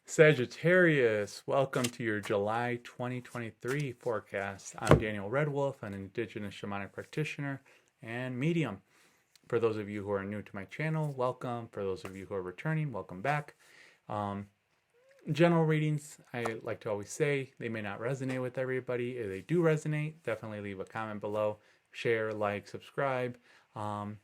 Sagittarius, welcome to your July 2023 forecast. I'm Daniel Redwolf, an indigenous shamanic practitioner and medium. For those of you who are new to my channel, welcome. For those of you who are returning, welcome back. General readings, I like to always say, they may not resonate with everybody. If they do resonate, definitely leave a comment below, share, like, subscribe. And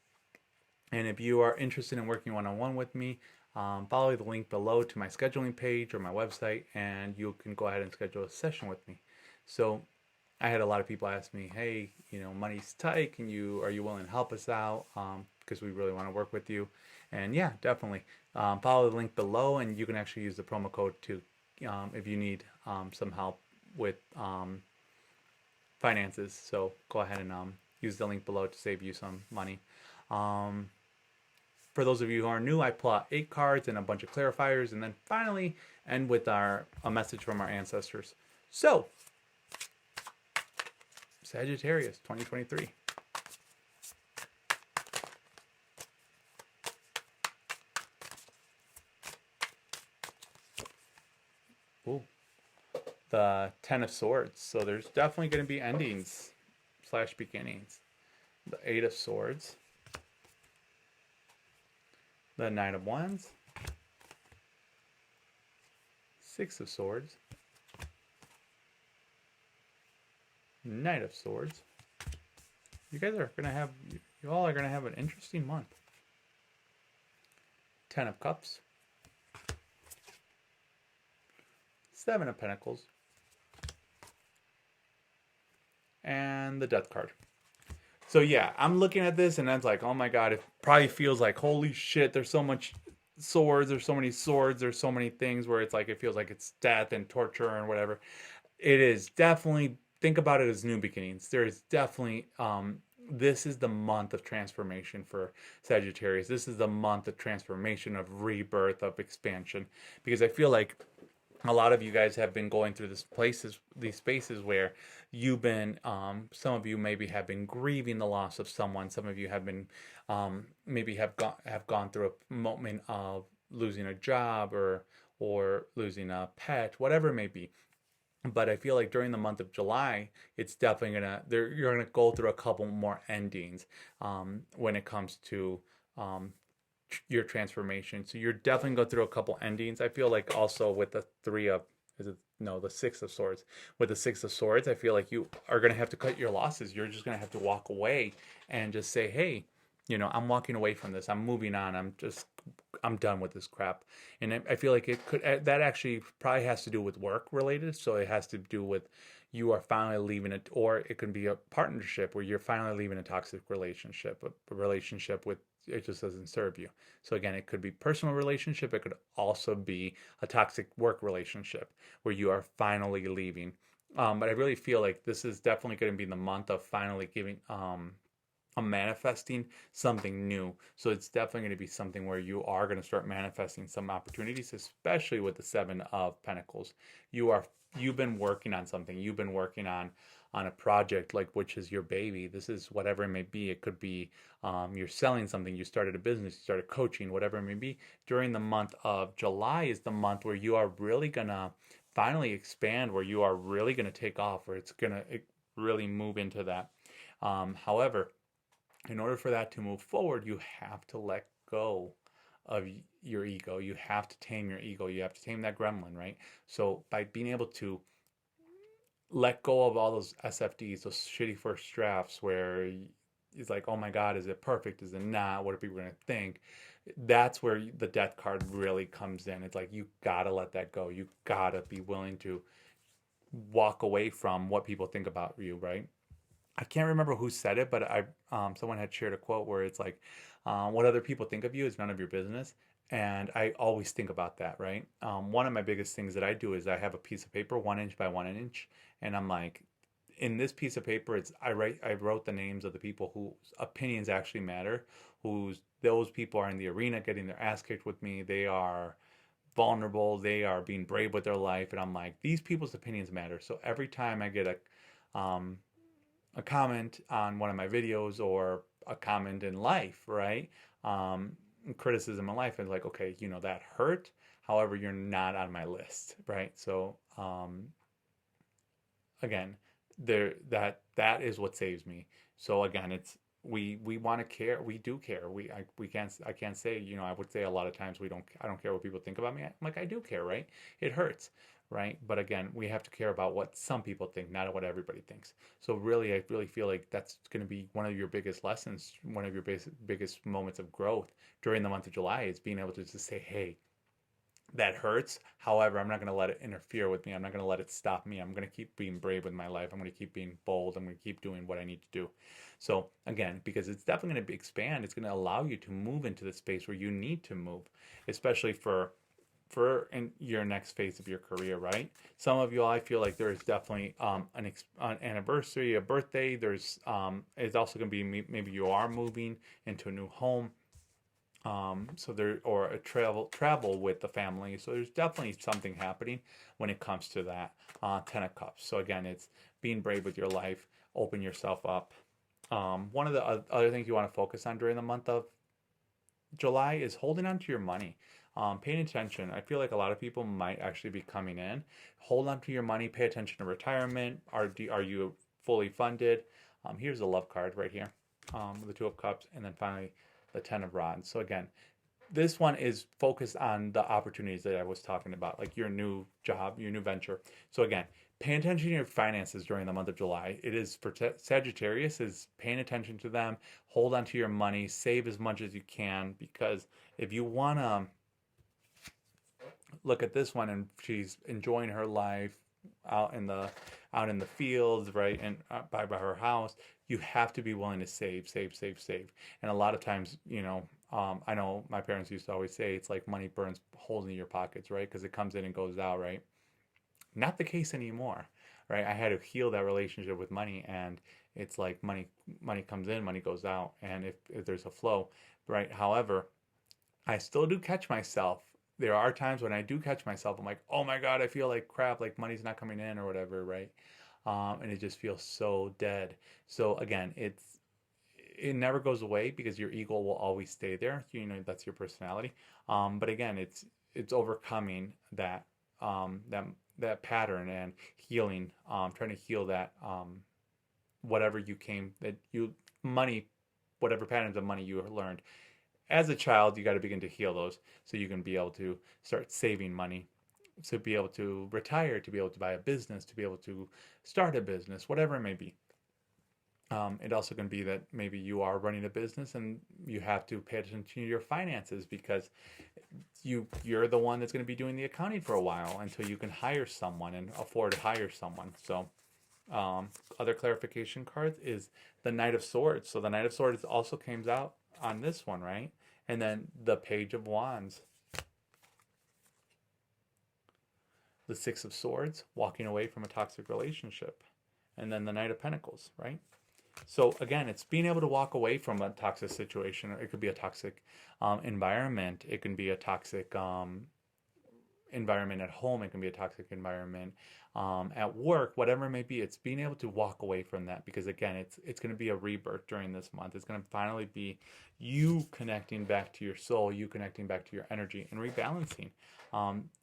if you are interested in working one-on-one with me, follow the link below to my scheduling page or my website, and you can go ahead and schedule a session with me. So I had a lot of people ask me, hey, money's tight. Are you willing to help us out? Because we really want to work with you. And yeah, definitely. Follow the link below, and you can actually use the promo code to, if you need some help with finances. So go ahead and use the link below to save you some money. For those of you who are new, I pull out 8 cards and a bunch of clarifiers, and then finally end with a message from our ancestors. So, Sagittarius 2023. Ooh, the Ten of Swords. So there's definitely going to be endings / beginnings. The Eight of Swords. The Knight of Wands, Six of Swords, Knight of Swords. You guys are gonna have, you all are gonna have an interesting month. Ten of Cups, Seven of Pentacles, and the Death card. So yeah, I'm looking at this and I'm like, oh my God, it probably feels like, holy shit, there's so much swords, there's so many swords, there's so many things where it's like, it feels like it's death and torture and whatever. It is definitely, think about it as new beginnings. There is definitely, this is the month of transformation for Sagittarius. This is the month of transformation, of rebirth, of expansion. Because I feel like a lot of you guys have been going through these spaces where you've been, some of you maybe have been grieving the loss of someone. Some of you have been, maybe have gone through a moment of losing a job or losing a pet, whatever it may be. But I feel like during the month of July, it's definitely you're gonna go through a couple more endings when it comes to your transformation. So you're definitely going through a couple endings. I feel like also with the the Six of Swords. With the Six of Swords, I feel like you are going to have to cut your losses. You're just going to have to walk away and just say, hey, I'm walking away from this. I'm moving on. I'm done with this crap. And I feel like that actually probably has to do with work related. So it has to do with you are finally leaving it, or it can be a partnership where you're finally leaving a toxic relationship, a relationship with, it just doesn't serve you. So again, it could be personal relationship. It could also be a toxic work relationship where you are finally leaving. But I really feel like this is definitely going to be the month of finally giving, I'm manifesting something new. So it's definitely going to be something where you are going to start manifesting some opportunities, especially with the Seven of Pentacles. You've been working on something. You've been working on a project, like, which is your baby. This is whatever it may be. It could be you're selling something. You started a business. You started coaching, whatever it may be. During the month of July is the month where you are really going to finally expand, where you are really going to take off, where it's going to really move into that. However, in order for that to move forward, you have to let go of your ego. You have to tame your ego. You have to tame that gremlin, right? So by being able to let go of all those SFDs, those shitty first drafts where it's like, oh my God, is it perfect? Is it not? What are people going to think? That's where the Death card really comes in. It's like, you gotta let that go. You gotta be willing to walk away from what people think about you, right? I can't remember who said it, but someone had shared a quote where it's like, what other people think of you is none of your business. And I always think about that, right? One of my biggest things that I do is I have a piece of paper, 1 inch by 1 inch, and I'm like, in this piece of paper, I wrote the names of the people whose opinions actually matter, those people are in the arena getting their ass kicked with me. They are vulnerable. They are being brave with their life, and I'm like, these people's opinions matter. So every time I get a comment on one of my videos or a comment in life, right? Criticism in life, and like, okay, that hurt. However, you're not on my list, right? So again, that is what saves me. So again, it's we want to care. We do care. We can't, I can't say, I would say a lot of times I don't care what people think about me. I'm like, I do care, right? It hurts, right? But again, we have to care about what some people think, not what everybody thinks. So really, I really feel like that's going to be one of your biggest lessons, one of your biggest moments of growth during the month of July, is being able to just say, hey, that hurts. However, I'm not going to let it interfere with me. I'm not going to let it stop me. I'm going to keep being brave with my life. I'm going to keep being bold. I'm going to keep doing what I need to do. So again, because it's definitely going to expand, it's going to allow you to move into the space where you need to move, especially for in your next phase of your career, right? Some of you, I feel like there is definitely an anniversary, a birthday. There's it's also going to be maybe you are moving into a new home, so there, or a travel with the family. So there's definitely something happening when it comes to that 10 of Cups. So again, it's being brave with your life, open yourself up. One of the other things you want to focus on during the month of July is holding on to your money. Paying attention. I feel like a lot of people might actually be coming in. Hold on to your money. Pay attention to retirement. Are you fully funded? Here's the love card right here. The Two of Cups, and then finally the Ten of Rods. So again, this one is focused on the opportunities that I was talking about, like your new job, your new venture. So again, pay attention to your finances during the month of July. It is for Sagittarius, is paying attention to them. Hold on to your money. Save as much as you can, because if you want to look at this one, and she's enjoying her life out in the fields, right, and by her house, you have to be willing to save. And a lot of times, I know my parents used to always say it's like money burns holes in your pockets, right? Because it comes in and goes out, right? Not the case anymore, right? I had to heal that relationship with money, and it's like money comes in, money goes out, and if there's a flow, right? However, I still do catch myself. There are times when I do catch myself. I'm like, oh my God, I feel like crap, like money's not coming in or whatever, right? And it just feels so dead. So again, it never goes away, because your ego will always stay there. That's your personality. But again, it's overcoming that pattern and healing, trying to heal that, whatever you came that you money, whatever patterns of money you learned as a child. You got to begin to heal those, so you can be able to start saving money, to be able to retire, to be able to buy a business, to be able to start a business, whatever it may be. It also can be that maybe you are running a business and you have to pay attention to your finances, because you're the one that's going to be doing the accounting for a while until you can hire someone and afford to hire someone. So other clarification cards is the Knight of Swords. So the Knight of Swords also comes out on this one, right? And then the Page of Wands, the Six of Swords, walking away from a toxic relationship, and then the Knight of Pentacles, right? So again, it's being able to walk away from a toxic situation. It could be a toxic environment. It can be a toxic environment at home. It can be a toxic environment at work, whatever it may be. It's being able to walk away from that, because again, it's going to be a rebirth during this month. It's going to finally be you connecting back to your soul, you connecting back to your energy, and rebalancing.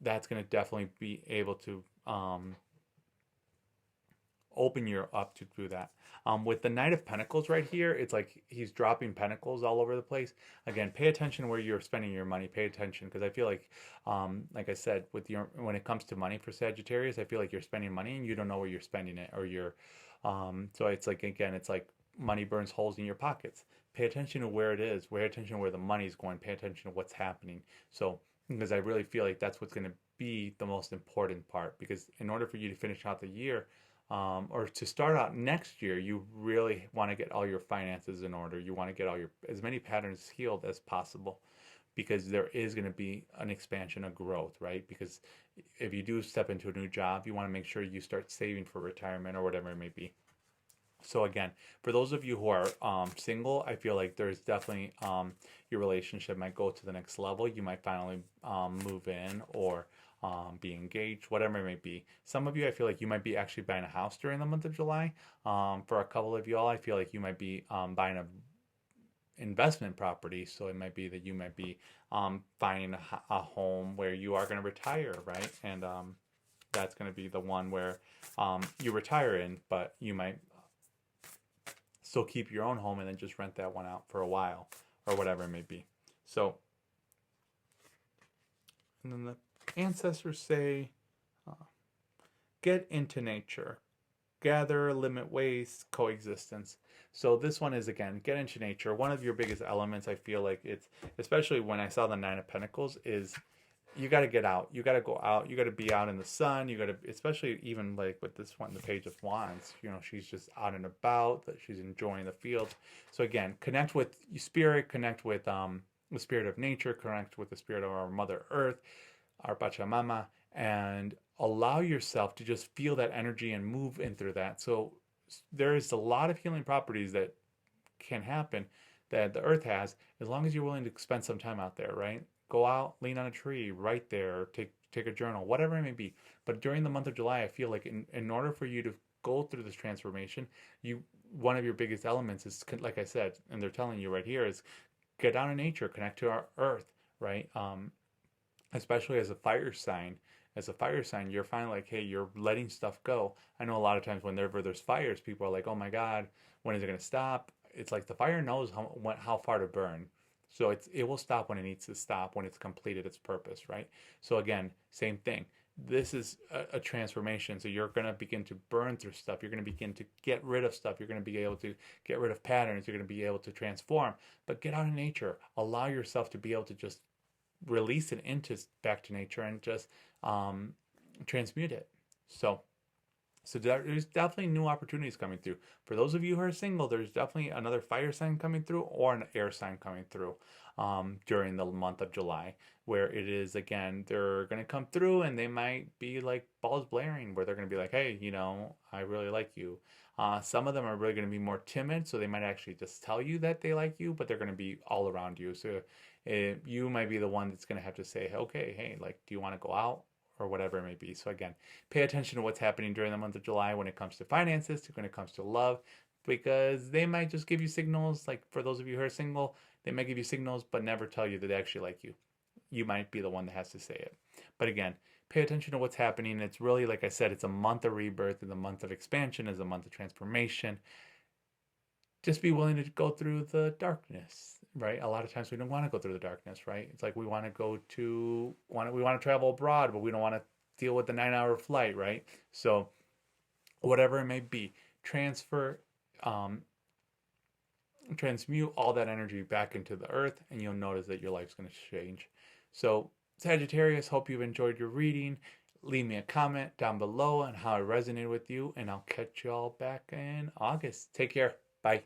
That's going to definitely be able to open you up to do that. With the Knight of Pentacles right here, it's like he's dropping pentacles all over the place. Again, pay attention where you're spending your money. Pay attention, because I feel like I said, when it comes to money for Sagittarius, I feel like you're spending money and you don't know where you're spending it, or so it's like, again, it's like money burns holes in your pockets. Pay attention to where it is. Pay attention to where the money's going. Pay attention to what's happening. So, because I really feel like that's what's going to be the most important part, because in order for you to finish out the year, or to start out next year, you really want to get all your finances in order. You want to get as many patterns healed as possible, because there is going to be an expansion of growth, right? Because if you do step into a new job, you want to make sure you start saving for retirement or whatever it may be. So again, for those of you who are single, I feel like there's definitely your relationship might go to the next level. You might finally move in, or be engaged, whatever it may be. Some of you, I feel like you might be actually buying a house during the month of July. For a couple of y'all, I feel like you might be investment property. So it might be that you might be finding a home where you are going to retire, right? And that's going to be the one where you retire in, but you might still keep your own home and then just rent that one out for a while or whatever it may be. So, and then the ancestors say, get into nature, gather, limit waste, coexistence. So this one is, again, get into nature. One of your biggest elements, I feel like it's, especially when I saw the Nine of Pentacles, is you got to get out. You got to go out. You got to be out in the sun. You got to, especially even like with this one, the Page of Wands, you know, she's just out and about, that she's enjoying the field. So again, connect with spirit, connect with the spirit of nature, connect with the spirit of our Mother Earth, our Pachamama, and allow yourself to just feel that energy and move in through that. So there is a lot of healing properties that can happen that the earth has, as long as you're willing to spend some time out there, right? Go out, lean on a tree, write there, take a journal, whatever it may be. But during the month of July, I feel like in order for you to go through this transformation, one of your biggest elements is, like I said, and they're telling you right here, is get out in nature, connect to our earth, right? Especially as a fire sign. As a fire sign, you're finally like, hey, you're letting stuff go. I know a lot of times whenever there's fires, people are like, oh my God, when is it going to stop? It's like the fire knows how far to burn. So it will stop when it needs to stop, when it's completed its purpose, right? So again, same thing. This is a transformation. So you're going to begin to burn through stuff. You're going to begin to get rid of stuff. You're going to be able to get rid of patterns. You're going to be able to transform. But get out in nature. Allow yourself to be able to just release it into back to nature and just transmute it. So there's definitely new opportunities coming through. For those of you who are single, there's definitely another fire sign coming through or an air sign coming through during the month of July, where it is, again, they're going to come through and they might be like balls blaring, where they're going to be like, hey, you know, I really like you. Some of them are really going to be more timid, so they might actually just tell you that they like you, but they're going to be all around you. So you might be the one that's going to have to say, okay, hey, like, do you want to go out? Or whatever it may be. So again, pay attention to what's happening during the month of July when it comes to finances, when it comes to love, because they might just give you signals. Like for those of you who are single, they might give you signals, but never tell you that they actually like you. You might be the one that has to say it. But again, pay attention to what's happening. It's really, like I said, it's a month of rebirth, and the month of expansion is a month of transformation. Just be willing to go through the darkness, right? A lot of times we don't want to go through the darkness, right? It's like we want to travel abroad, but we don't want to deal with the 9-hour flight, right? So whatever it may be, transmute all that energy back into the earth, and you'll notice that your life's going to change. So Sagittarius, hope you've enjoyed your reading. Leave me a comment down below on how it resonated with you, and I'll catch you all back in August. Take care. Bye.